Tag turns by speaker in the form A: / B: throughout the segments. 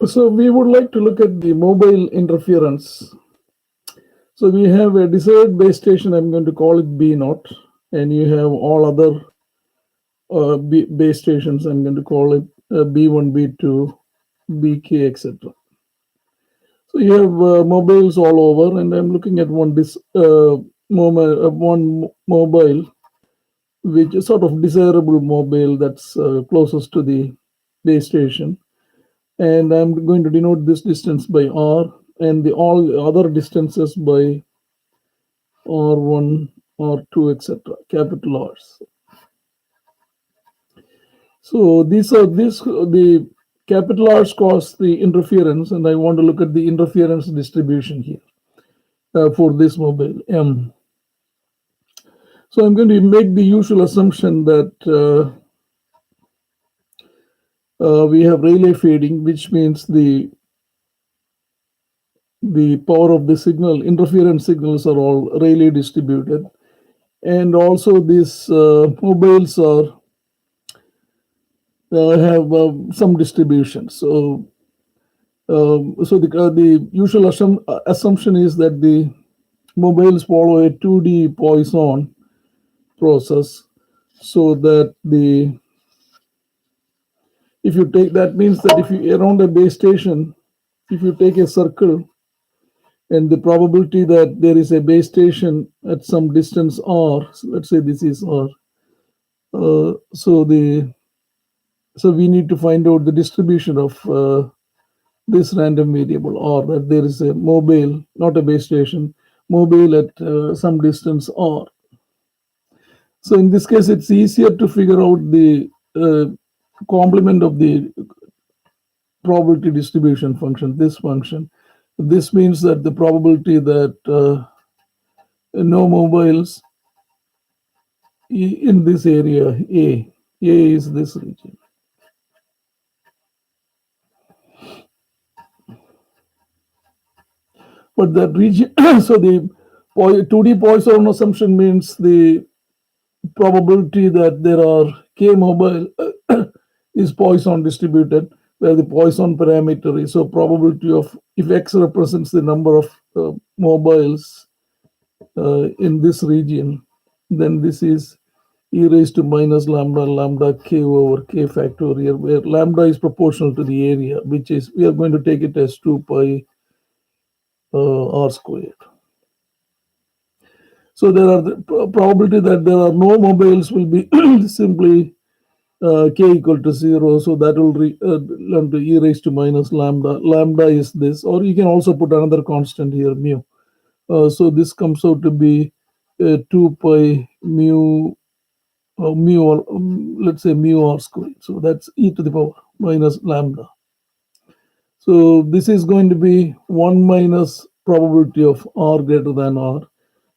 A: So we would like to look at the mobile interference. So we have a desired base station, I'm going to call it B naught, and you have all other base stations, I'm going to call it B1, B2, BK, etc. So you have mobiles all over, and I'm looking at one mobile, which is sort of desirable mobile that's closest to the base station, and I'm going to denote this distance by R, and the all other distances by R1, R2, etc. Capital R's. So these are the capital R's cause the interference, and I want to look at the interference distribution here for this mobile M. So I'm going to make the usual assumption that we have Rayleigh fading, which means the power of the signal, interference signals are all Rayleigh distributed, and also these mobiles are have some distribution. So the usual assumption is that the mobiles follow a 2D Poisson process, so that if you take, that means that if you around a base station, if you take a circle, and the probability that there is a base station at some distance r, so let's say this is r, uh, so the so we need to find out the distribution of this random variable, or that there is a mobile, not a base station, mobile at some distance r. So in this case, it's easier to figure out the complement of the probability distribution function, this function. This means that the probability that no mobiles in this area A is this region. But that region, so the 2D Poisson assumption means the probability that there are k mobile is Poisson distributed, where the Poisson parameter is, so probability of, if x represents the number of mobiles in this region, then this is e raised to minus lambda lambda k over k factorial, where lambda is proportional to the area, which is, we are going to take it as 2 pi r squared. So there are the probability that there are no mobiles will be simply k equal to 0. So that will learn to e raised to minus lambda. Lambda is this, or you can also put another constant here, mu. So this comes out to be 2 pi mu, or let's say mu r squared. So that's e to the power minus lambda. So this is going to be 1 minus probability of r greater than r.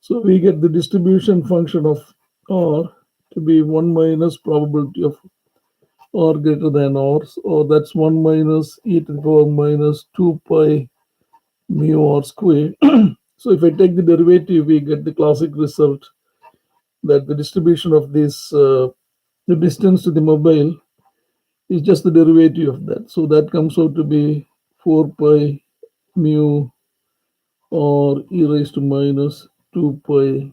A: So we get the distribution function of r to be 1 minus probability of r greater than r, or that's 1 minus e to the power minus 2 pi mu r squared. So if I take the derivative, we get the classic result that the distribution of this, the distance to the mobile is just the derivative of that. So that comes out to be 4 pi mu or e raised to minus 2 pi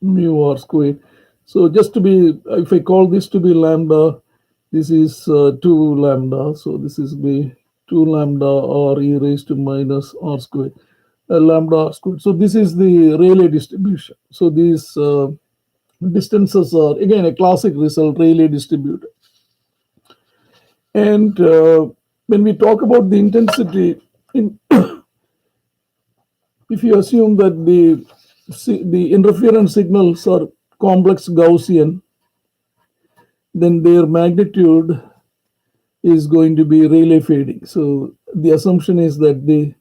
A: mu r squared. So just to be, if I call this to be lambda, this is 2 lambda. So this is be 2 lambda or e raised to minus r squared, lambda r squared. So this is the Rayleigh distribution. So these distances are again a classic result, Rayleigh distributed. And when we talk about the intensity, if you assume that the interference signals are complex Gaussian, then their magnitude is going to be Rayleigh fading. So the assumption is that the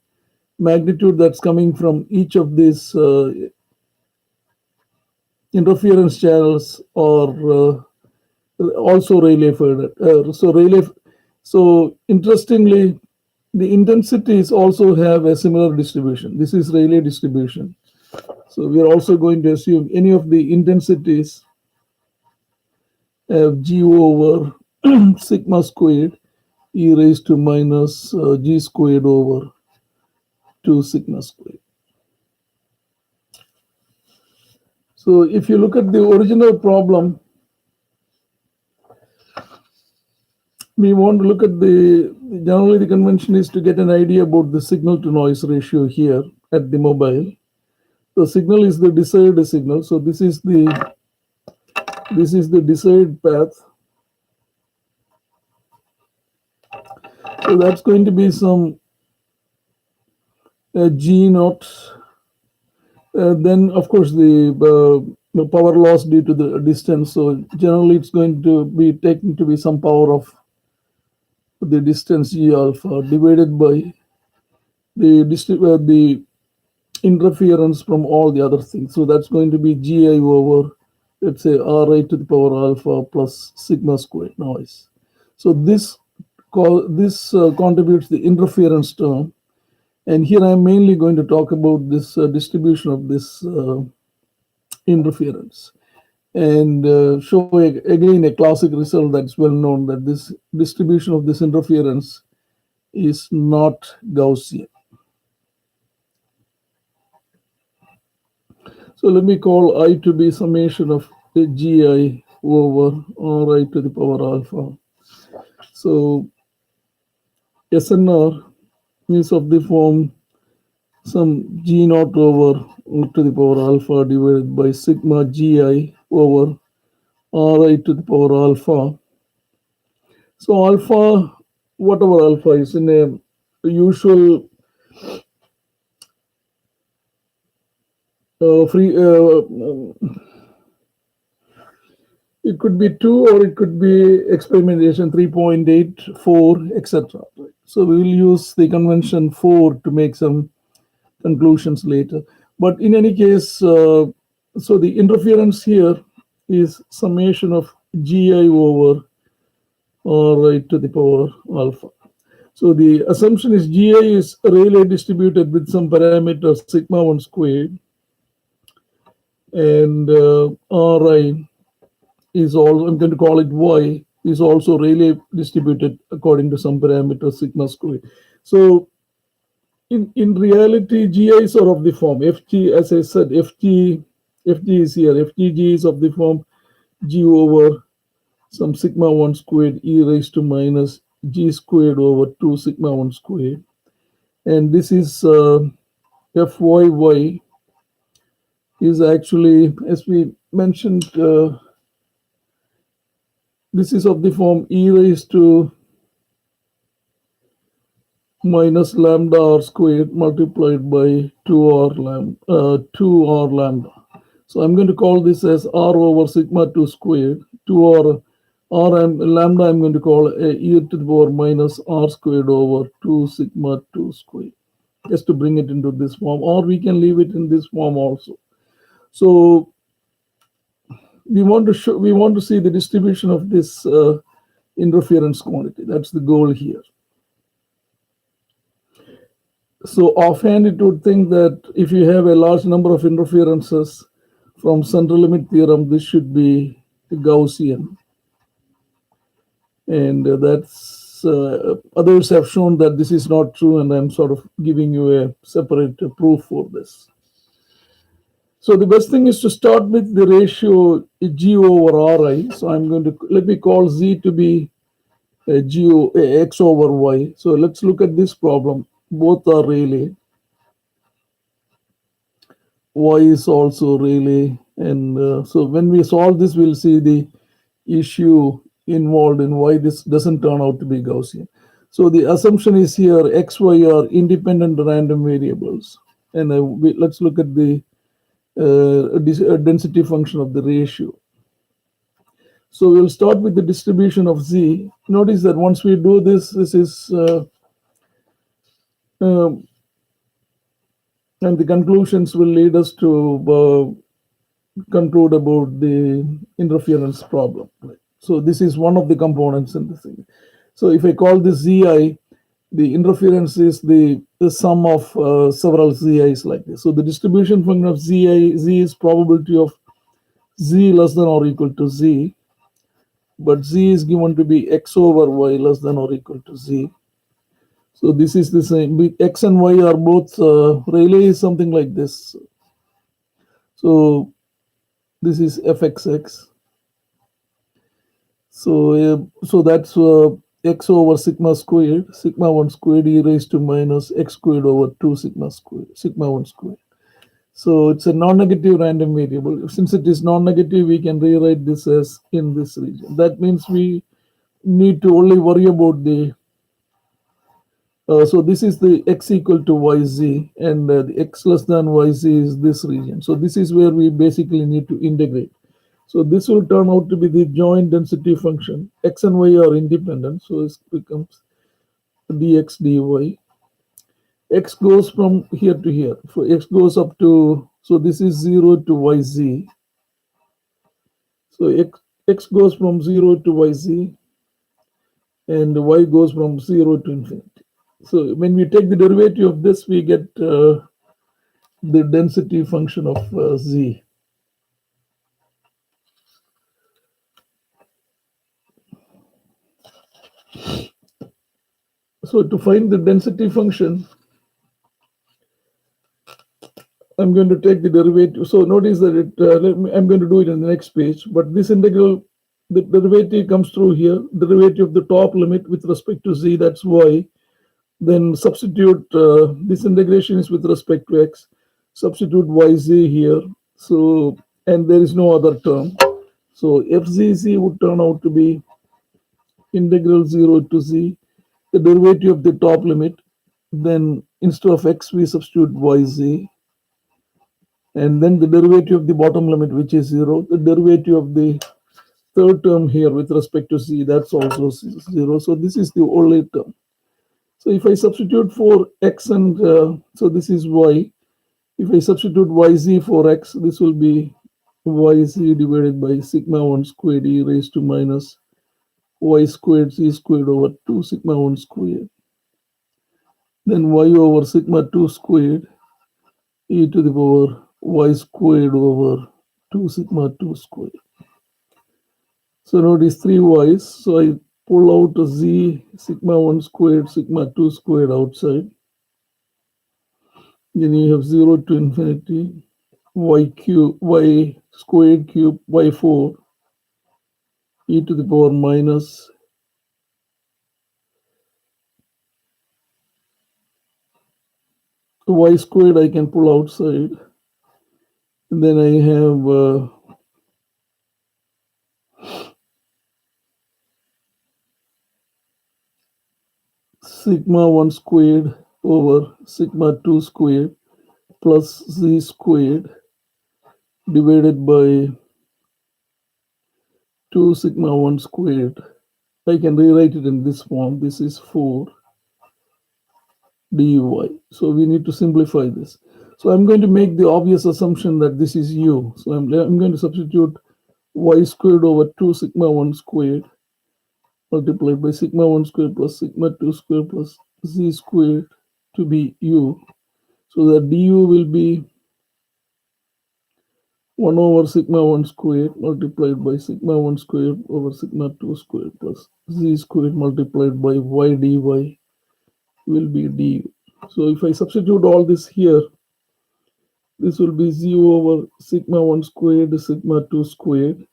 A: magnitude that's coming from each of these interference channels are also Rayleigh faded. So interestingly, the intensities also have a similar distribution. This is Rayleigh distribution. So we are also going to assume any of the intensities have G over sigma squared, e raised to minus g squared over 2 sigma squared. So if you look at the original problem, we want to look at generally the convention is to get an idea about the signal to noise ratio here at the mobile. The signal is the desired signal. So this is the desired path. So that's going to be some G naught. Then of course the power loss due to the distance. So generally it's going to be taken to be some power of the distance G alpha divided by the interference from all the other things. So that's going to be Gi over, let's say, Ri to the power alpha plus sigma squared noise. So this contributes the interference term. And here I'm mainly going to talk about this distribution of this interference and show again a classic result that's well known, that this distribution of this interference is not Gaussian. So let me call I to be summation of Gi over Ri to the power alpha. So SNR is of the form some G naught over to the power alpha divided by sigma Gi over Ri to the power alpha. So alpha, whatever alpha is in a usual it could be 2 or it could be experimentation 3.84, etc. So we will use the convention 4 to make some conclusions later. But in any case, so the interference here is summation of Gi over Ri to the power alpha. So the assumption is Gi is Rayleigh distributed with some parameter sigma 1 squared, and Ri is also, I'm going to call it Y, is also Rayleigh distributed according to some parameter sigma squared. So in reality, Gi's are of the form Fg, as I said, Fg is here. Fg is of the form G over some sigma 1 squared e raised to minus G squared over 2 sigma 1 squared. And this is Fyy is actually, as we mentioned, this is of the form e raised to minus lambda r squared multiplied by 2r lambda. So I'm going to call this as r over sigma 2 squared. 2r and lambda I'm going to call e to the power minus r squared over 2 sigma 2 squared, just to bring it into this form, or we can leave it in this form also. So we want to see the distribution of this interference quantity. That's the goal here. So offhand, it would think that if you have a large number of interferences from central limit theorem, this should be Gaussian. And that's others have shown that this is not true, and I'm sort of giving you a separate proof for this. So the best thing is to start with the ratio G over Ri. So I'm going to, let me call Z to be X over Y. So let's look at this problem. Both are Rayleigh. Y is also Rayleigh. And so when we solve this, we'll see the issue involved in why this doesn't turn out to be Gaussian. So the assumption is here X, Y are independent random variables. And let's look at the density function of the ratio. So we'll start with the distribution of Z. Notice that once we do this, this is and the conclusions will lead us to conclude about the interference problem. Right? So this is one of the components in the thing. So if I call this Zi, the interference is the sum of several Zi's like this. So the distribution function of Z is probability of Z less than or equal to Z but z is given to be x over y less than or equal to z. So this is the same. X and y are both Rayleigh is something like this. So this is fxx. So that's x over sigma squared, sigma 1 squared e raised to minus x squared over 2 sigma squared, sigma 1 squared. So it's a non-negative random variable. Since it is non-negative, we can rewrite this as in this region. That means we need to only worry about the so this is the x equal to yz, and the x less than yz is this region. So this is where we basically need to integrate. So this will turn out to be the joint density function. X and y are independent, so it becomes dx dy. X goes from here to here. So x goes up to, so this is 0 to yz. So x goes from 0 to yz, and y goes from 0 to infinity. So when we take the derivative of this, we get the density function of z. So to find the density function, I'm going to take the derivative. So notice that I'm going to do it in the next page, but this integral, the derivative comes through here, derivative of the top limit with respect to z, that's y. Then substitute, this integration is with respect to x, substitute yz here. So, and there is no other term. So fzz would turn out to be integral 0 to z, the derivative of the top limit. Then instead of x, we substitute yz. And then the derivative of the bottom limit, which is 0, the derivative of the third term here with respect to z, that's also 0. So this is the only term. So if I substitute for x and so this is y. If I substitute yz for x, this will be yz divided by sigma 1 squared e raised to minus y squared z squared over 2 sigma 1 squared. Then y over sigma 2 squared e to the power y squared over 2 sigma 2 squared. So notice 3 y's. So I pull out a z sigma 1 squared, sigma 2 squared outside. Then you have 0 to infinity, y cube, y squared cube, y4, e to the power minus y squared I can pull outside. And then I have sigma 1 squared over sigma 2 squared plus z squared divided by 2 sigma 1 squared. I can rewrite it in this form. This is 4 dy. So we need to simplify this. So I'm going to make the obvious assumption that this is u. So I'm going to substitute y squared over 2 sigma 1 squared multiplied by sigma 1 squared plus sigma 2 squared plus z squared to be u. So that du will be 1 over sigma 1 squared multiplied by sigma 1 squared over sigma 2 squared plus z squared multiplied by y dy will be du. So if I substitute all this here, this will be z over sigma 1 squared sigma 2 squared.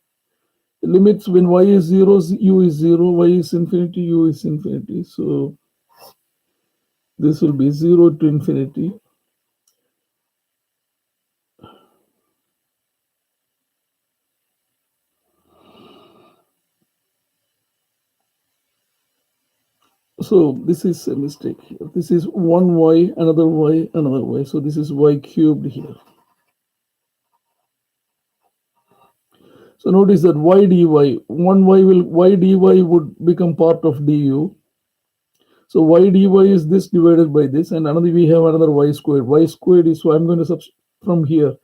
A: Limits when y is 0, u is 0, y is infinity, u is infinity. So this will be 0 to infinity. So this is a mistake here. This is one y, another y, another y. So this is y cubed here. So notice that y dy, one y dy would become part of du. So y dy is this divided by this, and another we have another y squared. Y squared is, so I'm going to substitute from here.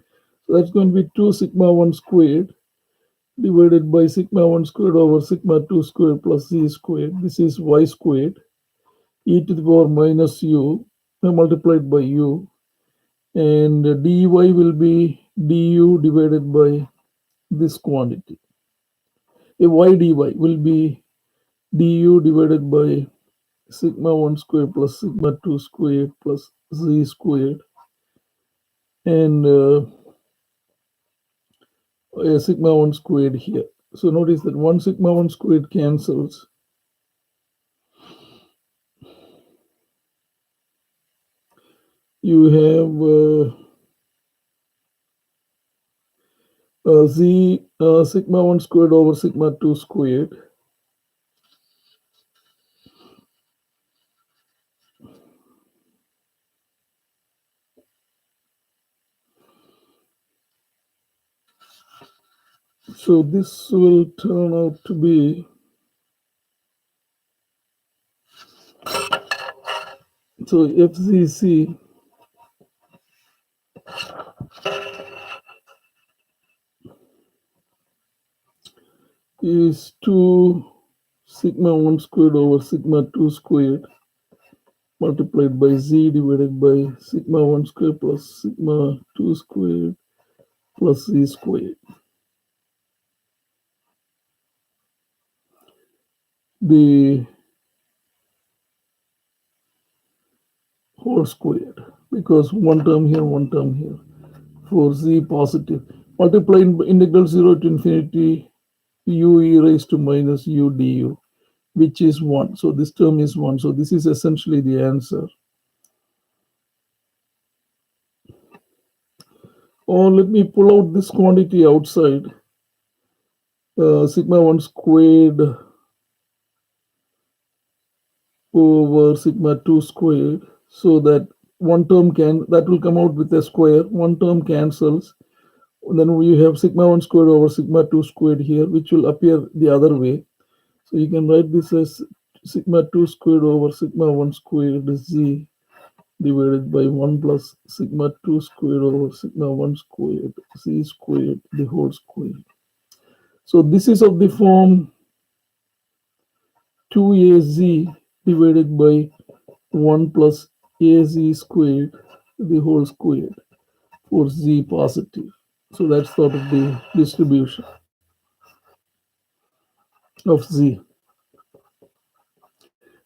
A: So that's going to be 2 sigma 1 squared divided by sigma 1 squared over sigma 2 squared plus z squared. This is y squared e to the power minus u multiplied by u, and dy will be du divided by this quantity. A y dy will be du divided by sigma 1 squared plus sigma 2 squared plus z squared, and a sigma 1 squared here. So notice that 1 sigma 1 squared cancels. You have z sigma 1 squared over sigma 2 squared. So this will turn out to be, so FCC is 2 sigma 1 squared over sigma 2 squared multiplied by z divided by sigma 1 squared plus sigma 2 squared plus z squared. The whole squared, because one term here, one term here, for z positive. Multiplying integral 0 to infinity u e raised to minus u du, which is 1. So this term is 1. So this is essentially the answer. Or let me pull out this quantity outside. Sigma 1 squared over sigma 2 squared, so that one term that will come out with a square, one term cancels. Then we have sigma 1 squared over sigma 2 squared here, which will appear the other way. So you can write this as sigma 2 squared over sigma 1 squared z divided by 1 plus sigma 2 squared over sigma 1 squared z squared, the whole squared. So this is of the form 2az divided by 1 plus az squared, the whole squared, for z positive. So that's sort of the distribution of z.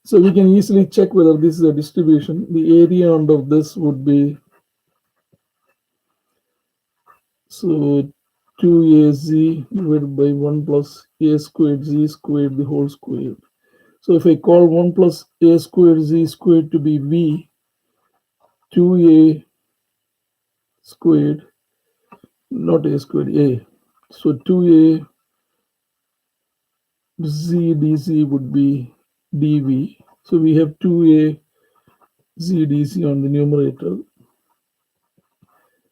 A: So we can easily check whether this is a distribution. The area under this would be, so 2az divided by 1 plus a squared z squared, the whole squared. So if I call 1 plus a squared z squared to be v, 2a squared, not a squared, a. So 2a z dz would be dv. So we have 2a z dz on the numerator.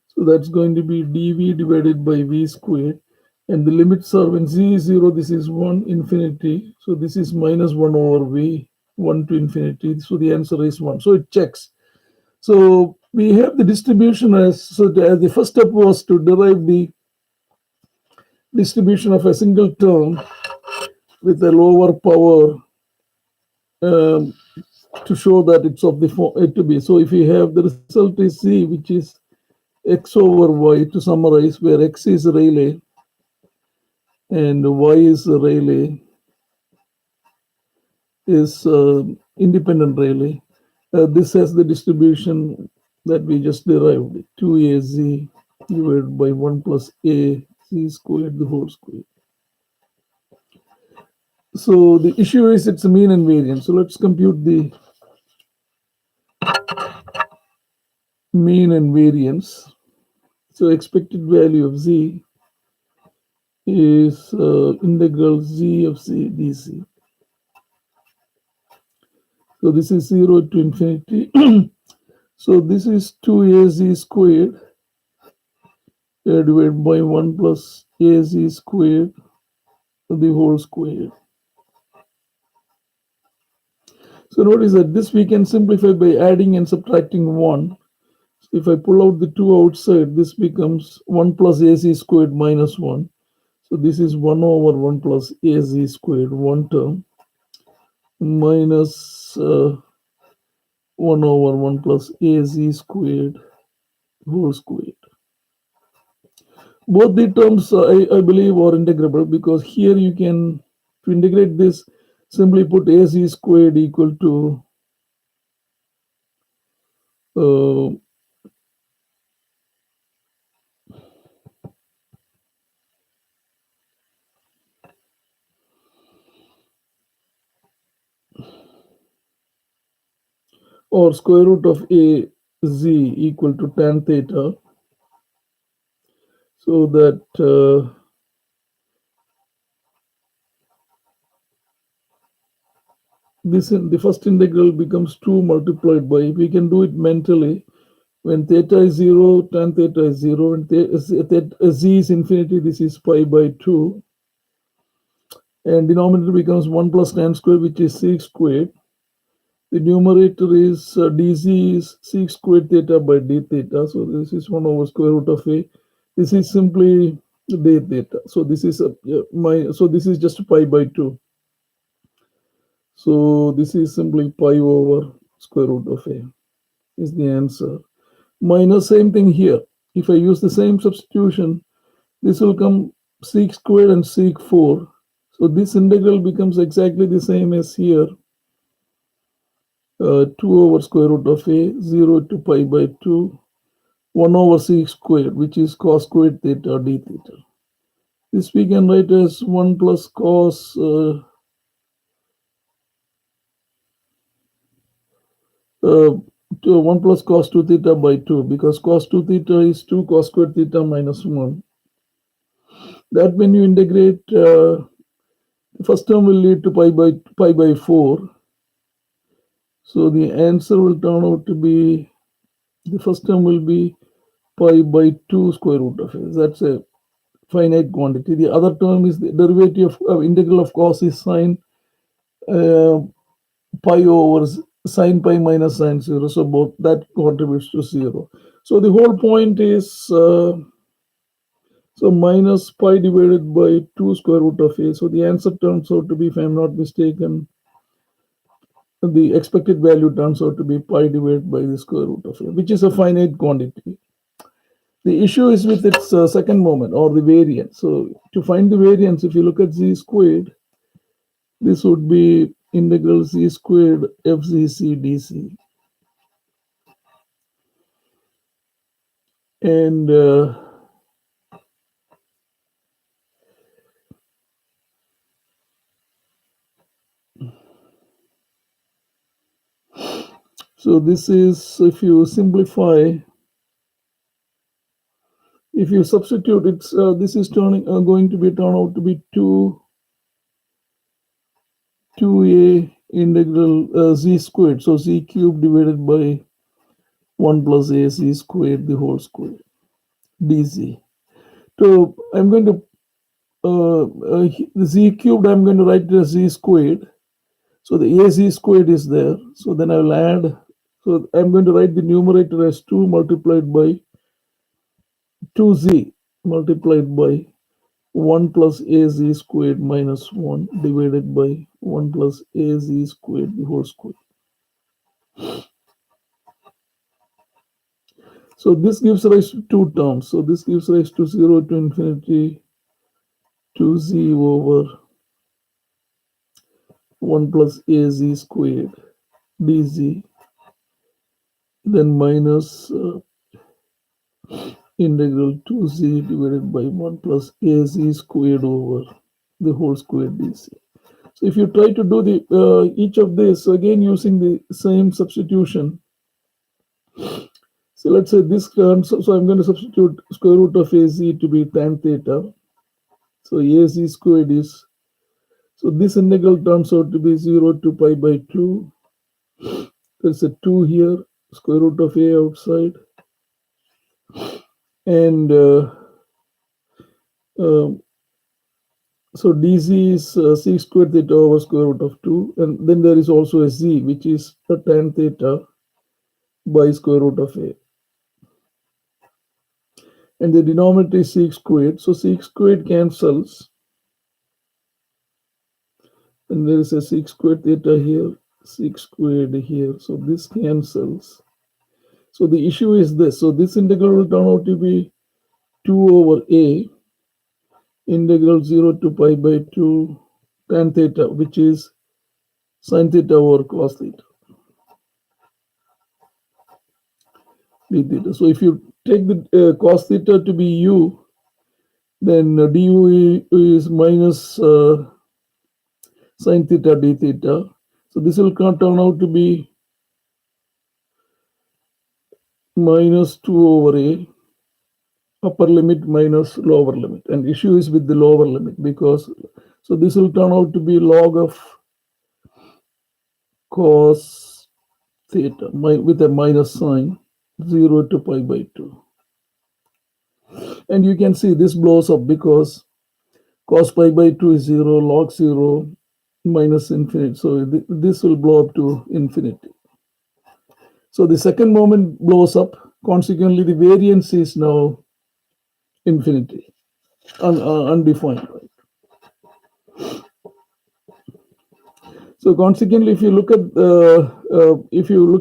A: So that's going to be dv divided by v squared. And the limits are, when z is 0, this is 1, infinity. So this is minus 1 over v, 1 to infinity. So the answer is 1. So it checks. So we have the distribution as, so the first step was to derive the distribution of a single term with a lower power, to show that it's of the form A to B. So if we have, the result is C, which is x over y, to summarize, where x is Rayleigh and y is Rayleigh, is independent Rayleigh. This has the distribution that we just derived, 2az divided by 1 plus a z squared, the whole square. So the issue is its mean and variance. So let's compute the mean and variance. So expected value of z is integral z of z dz. So this is 0 to infinity. So this is 2az squared divided by 1 plus az squared, the whole square. So notice that this we can simplify by adding and subtracting 1. So if I pull out the 2 outside, this becomes 1 plus az squared minus 1. So this is 1 over 1 plus az squared, one term, minus 1 over 1 plus az squared, whole squared. Both the terms I believe are integrable, because here you can, to integrate this, simply put AC squared equal to uh, or square root of a z equal to tan theta, so that this in the first integral becomes 2 multiplied by, we can do it mentally, when theta is 0, tan theta is 0, and z is infinity, this is pi by 2, and denominator becomes 1 plus tan squared, which is sec squared. The numerator is dz is sec squared theta by d theta, so this is 1 over square root of a. This is simply d theta, so this is so this is just pi by 2. So this is simply pi over square root of a is the answer. Minus same thing here. If I use the same substitution, this will come sec squared and sec 4. So this integral becomes exactly the same as here. 2 over square root of a, 0 to pi by 2, 1 over sec squared, which is cos squared theta d theta. This we can write as 1 plus cos 1 plus cos 2 theta by 2, because cos 2 theta is 2 cos squared theta minus 1. That when you integrate, the first term will lead to pi by 4. So the answer will turn out to be, the first term will be pi by 2 square root of a. That's a finite quantity. The other term is the derivative of integral of cos is sine uh, pi over sine pi minus sine 0. So both that contributes to 0. So the whole point is so minus pi divided by 2 square root of a. So the answer turns out to be, if I'm not mistaken, the expected value turns out to be pi divided by the square root of a, which is a finite quantity. The issue is with its second moment, or the variance. So to find the variance, if you look at z squared, this would be integral z squared fzc dc. And so this is, if you simplify, if you substitute, it's this is turning going to be turn out to be 2a integral z squared. So z cubed divided by 1 plus a z squared the whole square dz. So I'm going to the z cubed, I'm going to write it as z squared. So the az squared is there. So then I will add. So I'm going to write the numerator as 2 multiplied by 2z multiplied by 1 plus az squared minus 1 divided by 1 plus az squared the whole square. So this gives rise to two terms. So this gives rise to 0 to infinity 2z over 1 plus az squared dz, then minus integral 2z divided by 1 plus az squared over the whole square dc. So if you try to do the each of this again using the same substitution, so let's say this comes, so I'm going to substitute square root of az to be tan theta. So az squared is, so this integral turns out to be 0 to pi by 2. There's a 2 here, square root of a outside, and so dz is sec squared theta over square root of 2, and then there is also a z, which is a tan theta by square root of a, and the denominator is sec squared, so sec squared cancels, and there is a sec squared theta here, sec squared here, so this cancels. So the issue is this, so this integral will turn out to be 2 over a integral 0 to pi by 2 tan theta, which is sin theta over cos theta d theta. So if you take the cos theta to be u, then du is minus sin theta d theta. So this will turn out to be minus 2 over a upper limit minus lower limit. And issue is with the lower limit, because so this will turn out to be log of cos theta with a minus sign 0 to pi by 2. And you can see this blows up because cos pi by 2 is 0, log 0 minus infinity. So this will blow up to infinity. So the second moment blows up. Consequently, the variance is now infinity, undefined. Right? So consequently, if you look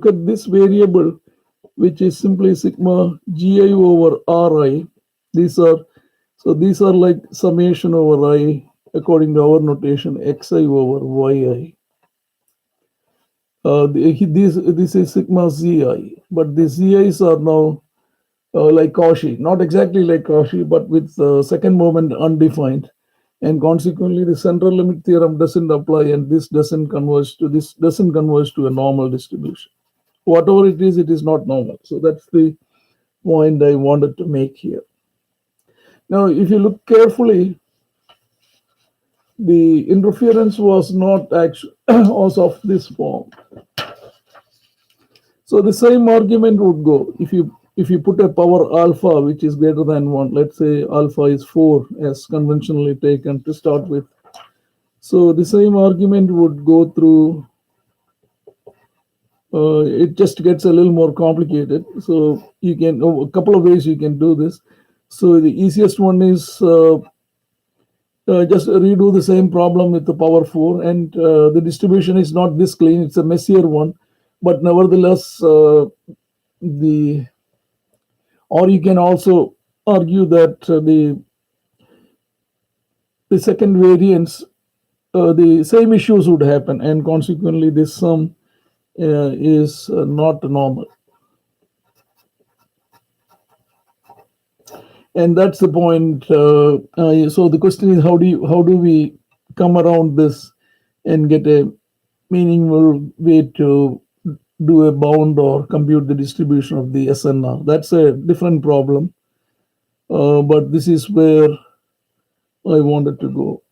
A: at this variable, which is simply sigma gi over ri, these are like summation over I according to our notation xi over yi. This is sigma zi, but the zi's are now like Cauchy, not exactly like Cauchy, but with second moment undefined, and consequently the central limit theorem doesn't apply, and this doesn't converge to a normal distribution. Whatever it is not normal. So that's the point I wanted to make here. Now, if you look carefully, the interference was not actually was of this form. So the same argument would go if you put a power alpha which is greater than 1. Let's say alpha is 4 as conventionally taken to start with. So the same argument would go through. It just gets a little more complicated. So you can a couple of ways you can do this. So the easiest one is just redo the same problem with the power 4, and the distribution is not this clean, it's a messier one, but nevertheless the or you can also argue that the second variance, the same issues would happen, and consequently this sum is not normal. And that's the point. So the question is, how do we come around this and get a meaningful way to do a bound or compute the distribution of the SNR? That's a different problem, but this is where I wanted to go.